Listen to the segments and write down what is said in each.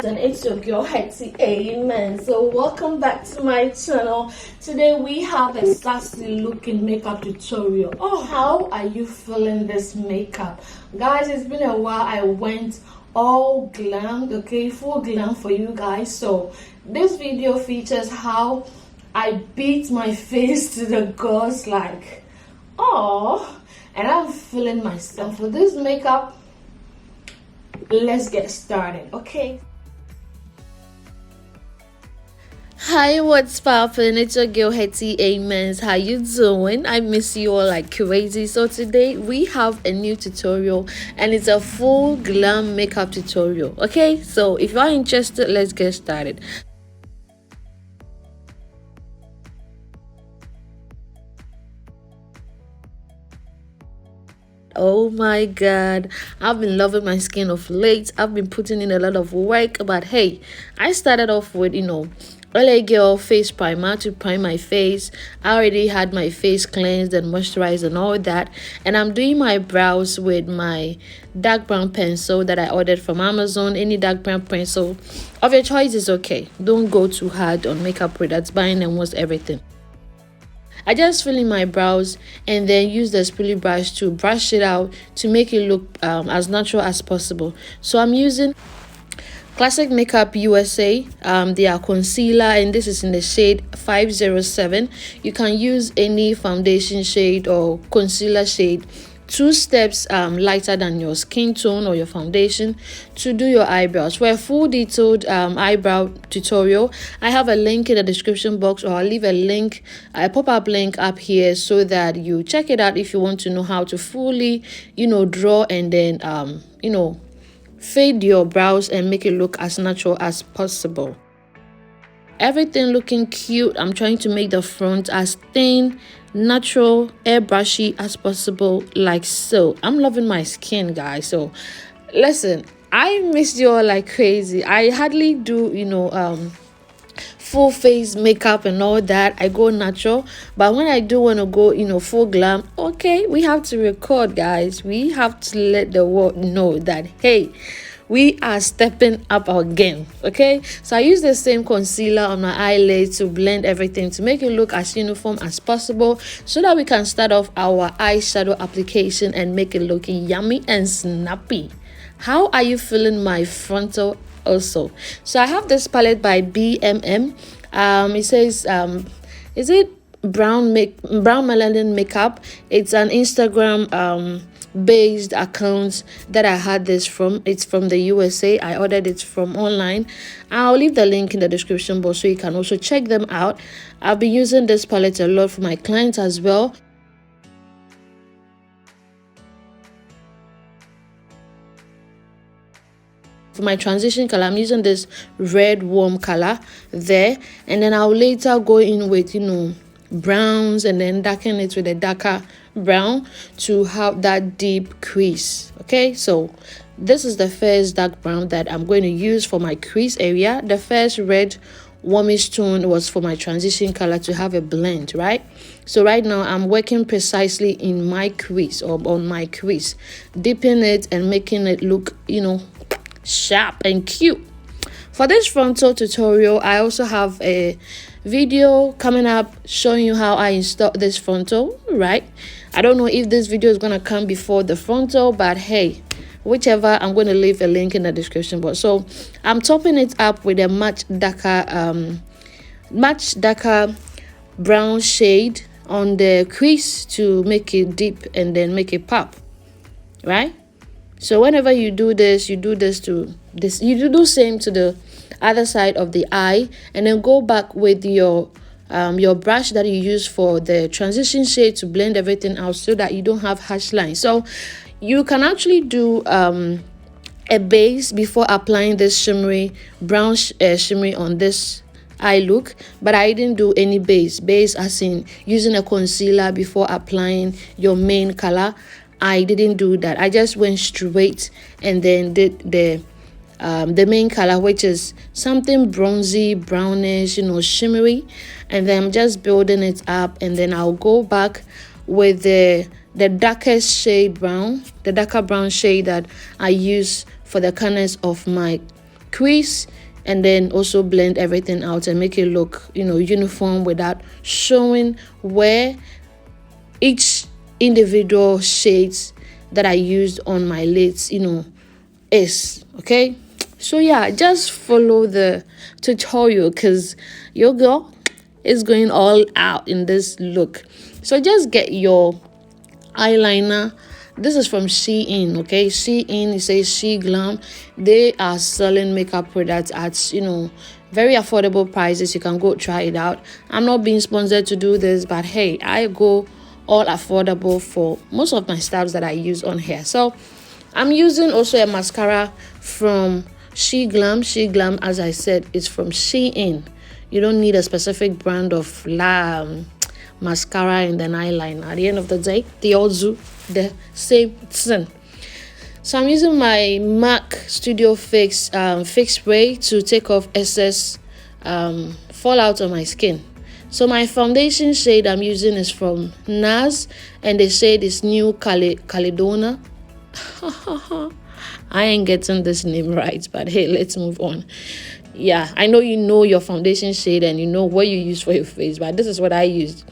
And it's your girl Hetty. Amen. So welcome back to my channel. Today we have a sassy looking makeup tutorial. Oh, how are you feeling this makeup, guys? It's been a while. I went all glam, okay, full glam for you guys. So this video features how I beat my face to the gauze, like, oh, and I'm feeling myself for this makeup. Let's get started, okay? Hi, what's poppin'? It's your girl Hetty. Amens. How you doing? I miss you all like crazy. So today we have a new tutorial and it's a full glam makeup tutorial. Okay, so if you're interested, let's get started. Oh my god, I've been loving my skin of late. I've been putting in a lot of work, but hey, I started off with LA Girl face primer to prime my face. I already had my face cleansed and moisturized and all that, and I'm doing my brows with my dark brown pencil that I ordered from Amazon. Any dark brown pencil of your choice is okay. Don't go too hard on makeup products, buying almost everything. I just fill in my brows and then use the spoolie brush to brush it out to make it look as natural as possible. So I'm using Classic Makeup USA, their concealer, and this is in the shade 507. You can use any foundation shade or concealer shade 2 steps lighter than your skin tone or your foundation to do your eyebrows. For a full detailed eyebrow tutorial, I have a link in the description box, or I'll leave a link, a pop-up link up here, so that you check it out if you want to know how to fully draw and then fade your brows and make it look as natural as possible. Everything looking cute. I'm trying to make the front as thin, natural, airbrushy as possible, like so. I'm loving my skin, guys. So listen, I missed you all like crazy. I hardly do full face makeup and all that. I go natural, but when I do want to go full glam, okay, we have to record, guys. We have to let the world know that hey, we are stepping up our game. Okay, so I use the same concealer on my eyelid to blend everything to make it look as uniform as possible, so that we can start off our eyeshadow application and make it look yummy and snappy. How are you feeling my frontal also? So I have this palette by BMM. It says is it brown melanin makeup. It's an Instagram based account that I had this from. It's from the USA. I ordered it from online. I'll leave the link in the description box so you can also check them out. I've been using this palette a lot for my clients as well. For my transition color, I'm using this red warm color there, and then I'll later go in with browns and then darken it with a darker brown to have that deep crease. Okay, so this is the first dark brown that I'm going to use for my crease area. The first red warmish tone was for my transition color to have a blend, right? So right now I'm working precisely in my crease, or on my crease, dipping it and making it look sharp and cute. For this frontal tutorial, I also have a video coming up showing you how I install this frontal, right? I don't know if this video is going to come before the frontal, but hey, whichever, I'm going to leave a link in the description box. So I'm topping it up with a much darker brown shade on the crease to make it deep and then make it pop, right? So whenever you do this, you do the same to the other side of the eye, and then go back with your brush that you use for the transition shade to blend everything out so that you don't have harsh lines. So you can actually do a base before applying this shimmery brown shimmery on this eye look, but I didn't do any base as in using a concealer before applying your main color. I didn't do that. I just went straight and then did the main color, which is something bronzy, brownish, shimmery, and then I'm just building it up, and then I'll go back with the darkest shade brown, the darker brown shade that I use for the corners of my crease, and then also blend everything out and make it look, uniform without showing where each individual shades that I used on my lids, is. Okay, so yeah, just follow the tutorial because your girl is going all out in this look. So just get your eyeliner. This is from Shein. Okay, Shein, it says She Glam. They are selling makeup products at very affordable prices. You can go try it out. I'm not being sponsored to do this, but hey, I go all affordable for most of my styles that I use on here. So I'm using also a mascara from She Glam. She Glam, as I said, is from Shein. You don't need a specific brand of mascara and then eyeliner. At the end of the day, they all do the same thing. So I'm using my MAC Studio Fix spray to take off excess fallout on my skin. So my foundation shade I'm using is from NARS, and the shade is New Caledonia. I ain't getting this name right, but hey, let's move on. Yeah, I know you know your foundation shade and you know what you use for your face, but this is what I used.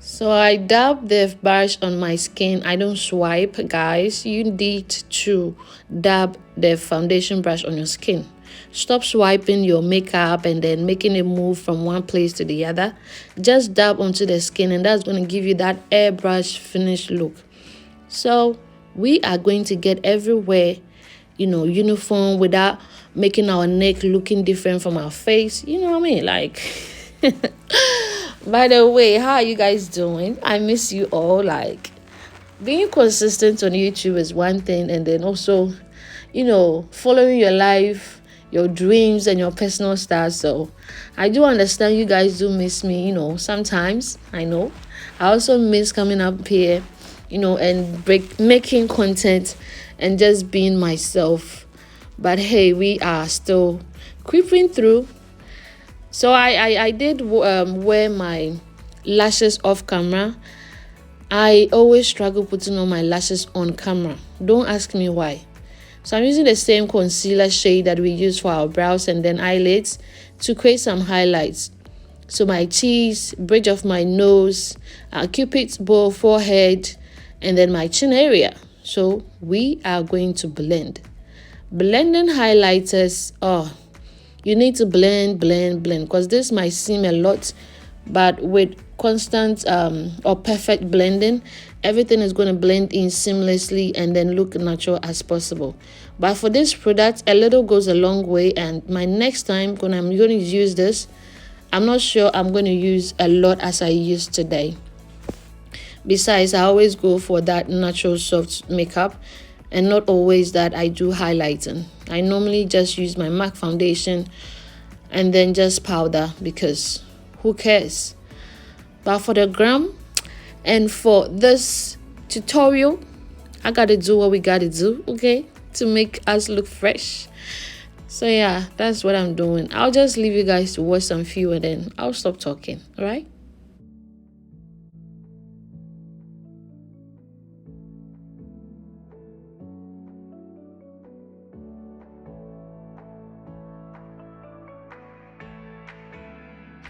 So I dab the brush on my skin. I don't swipe, guys. You need to dab the foundation brush on your skin. Stop swiping your makeup and then making it move from one place to the other. Just dab onto the skin, and that's going to give you that airbrush finish look. So we are going to get everywhere, uniform without making our neck looking different from our face. You know what I mean? Like, by the way, how are you guys doing? I miss you all. Like, being consistent on YouTube is one thing, and then also, following your life, your dreams, and your personal style. So I do understand you guys do miss me, sometimes. I know. I also miss coming up here, and making content and just being myself. But hey, we are still creeping through. So I did wear my lashes off camera. I always struggle putting on my lashes on camera. Don't ask me why. So I'm using the same concealer shade that we use for our brows and then eyelids to create some highlights. So my cheeks, bridge of my nose, cupid's bow, forehead, and then my chin area. So we are going to blend. Blending highlighters, you need to blend, because this might seem a lot, but with constant or perfect blending, everything is going to blend in seamlessly and then look natural as possible. But for this product, a little goes a long way, and my next time when I'm going to use this, I'm not sure I'm going to use a lot as I used today. Besides, I always go for that natural soft makeup and not always that I do highlighting. I normally just use my MAC foundation and then just powder, because who cares? But for the gram and for this tutorial, I gotta do what we gotta do, okay, to make us look fresh. So yeah, that's what I'm doing. I'll just leave you guys to watch some few and then I'll stop talking. All right.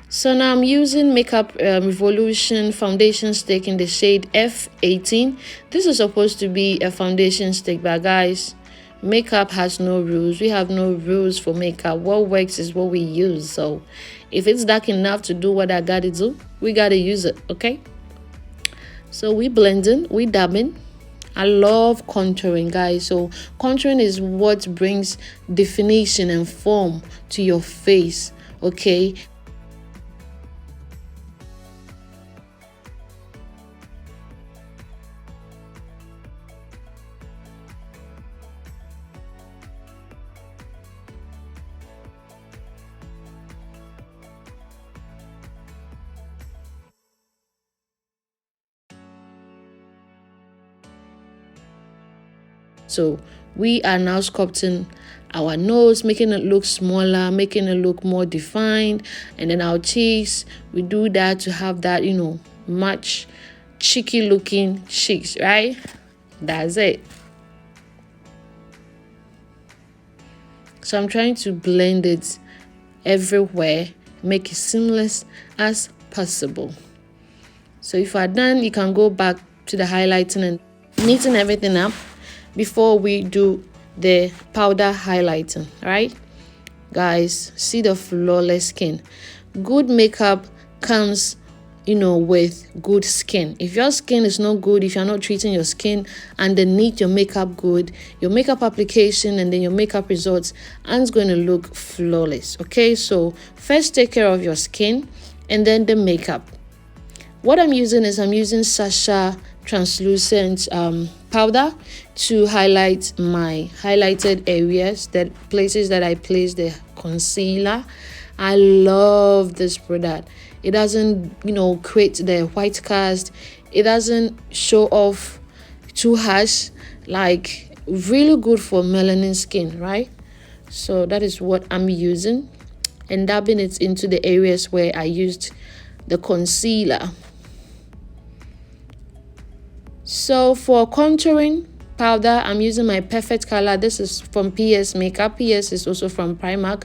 So now I'm using Makeup Revolution foundation stick in the shade F18. This is supposed to be a foundation stick, but guys, makeup has no rules. We have no rules for makeup. What works is what we use. So if it's dark enough to do what I gotta do, we gotta use it, okay? So we blending, we dabbing. I love contouring, guys. So contouring is what brings definition and form to your face, okay? So we are now sculpting our nose, making it look smaller, making it look more defined. And then our cheeks, we do that to have that, much cheeky looking cheeks, right? That's it. So I'm trying to blend it everywhere, make it seamless as possible. So if you're done, you can go back to the highlighting and neaten everything up before we do the powder highlighting. Right, guys, see the flawless skin. Good makeup comes with good skin. If your skin is not good, if you're not treating your skin underneath your makeup good, your makeup application and then your makeup results aren't going to look flawless. Okay, so first take care of your skin and then the makeup. What I'm using Sasha translucent powder to highlight my highlighted areas, that places that I place the concealer. I love this product. It doesn't create the white cast. It doesn't show off too harsh. Like, really good for melanin skin, right? So that is what I'm using, and dabbing it into the areas where I used the concealer. So for contouring powder, I'm using my Perfect Color. This is from PS Makeup. PS is also from Primark.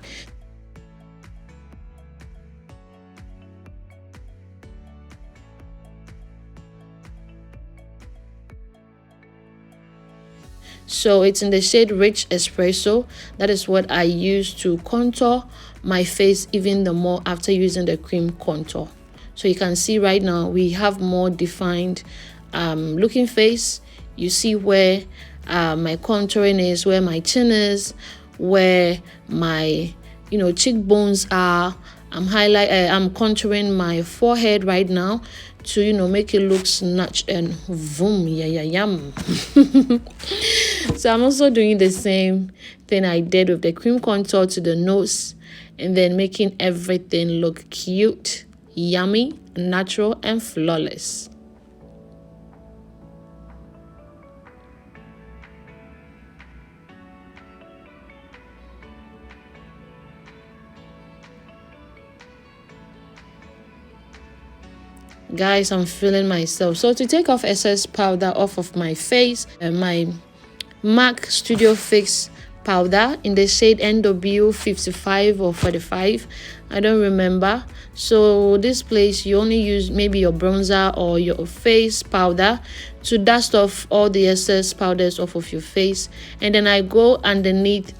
So it's in the shade Rich Espresso. That is what I use to contour my face even the more after using the cream contour. So you can see right now we have more defined looking face. You see where my contouring is, where my chin is, where my cheekbones are. I'm contouring my forehead right now to make it look snatched and boom, yum. So I'm also doing the same thing I did with the cream contour to the nose, and then making everything look cute, yummy, natural, and flawless. Guys, I'm feeling myself. So to take off excess powder off of my face, my MAC Studio Fix powder in the shade NW 55 or 45, I don't remember. So this place, you only use maybe your bronzer or your face powder to dust off all the excess powders off of your face, and then I go underneath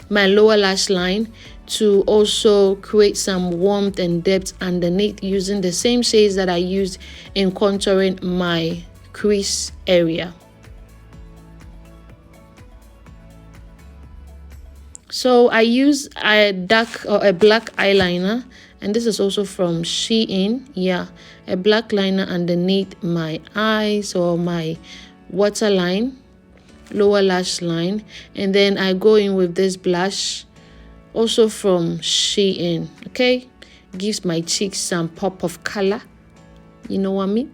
my lower lash line to also create some warmth and depth underneath, using the same shades that I used in contouring my crease area. So I use a black eyeliner, and this is also from Shein. Yeah, a black liner underneath my eyes or my waterline, lower lash line, and then I go in with this blush, also from Shein. Okay, gives my cheeks some pop of color, you know what I mean?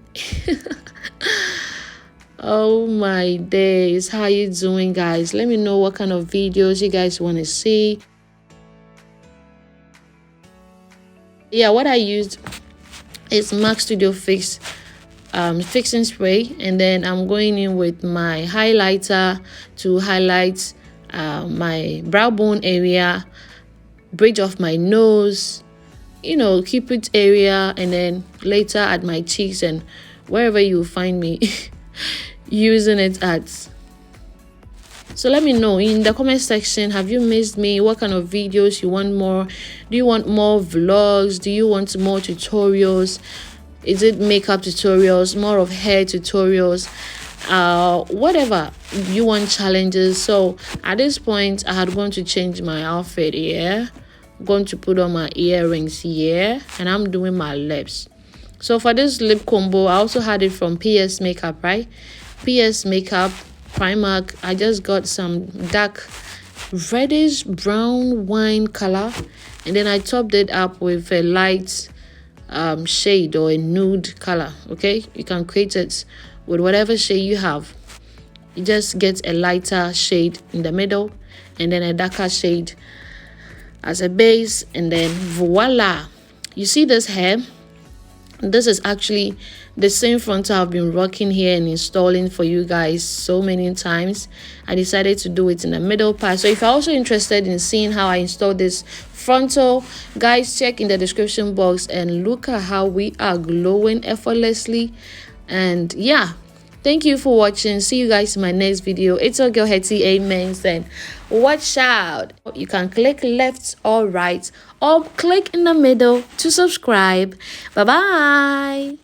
Oh my days, how you doing, guys? Let me know what kind of videos you guys want to see. Yeah, what I used is MAC Studio Fix fixing spray, and then I'm going in with my highlighter to highlight my brow bone area, bridge of my nose, cupid area, and then later at my cheeks and wherever you find me using it at. So let me know in the comment section, have you missed me? What kind of videos you want more? Do you want more vlogs? Do you want more tutorials? Is it makeup tutorials, more of hair tutorials, whatever you want, challenges? So at this point, I had gone to change my outfit here, going to put on my earrings here, and I'm doing my lips. So for this lip combo, I also had it from PS Makeup, right? PS Makeup, Primark. I just got some dark reddish brown wine color, and then I topped it up with a light shade or a nude color. Okay, you can create it with whatever shade you have. You just get a lighter shade in the middle and then a darker shade as a base, and then voila, you see this hair. This is actually the same frontal I've been rocking here and installing for you guys so many times. I decided to do it in the middle part. So if you're also interested in seeing how I install this frontal, guys, check in the description box and look at how we are glowing effortlessly. And yeah, thank you for watching. See you guys in my next video. It's your girl Hetty. Amen. And watch out. You can click left or right or click in the middle to subscribe. Bye bye.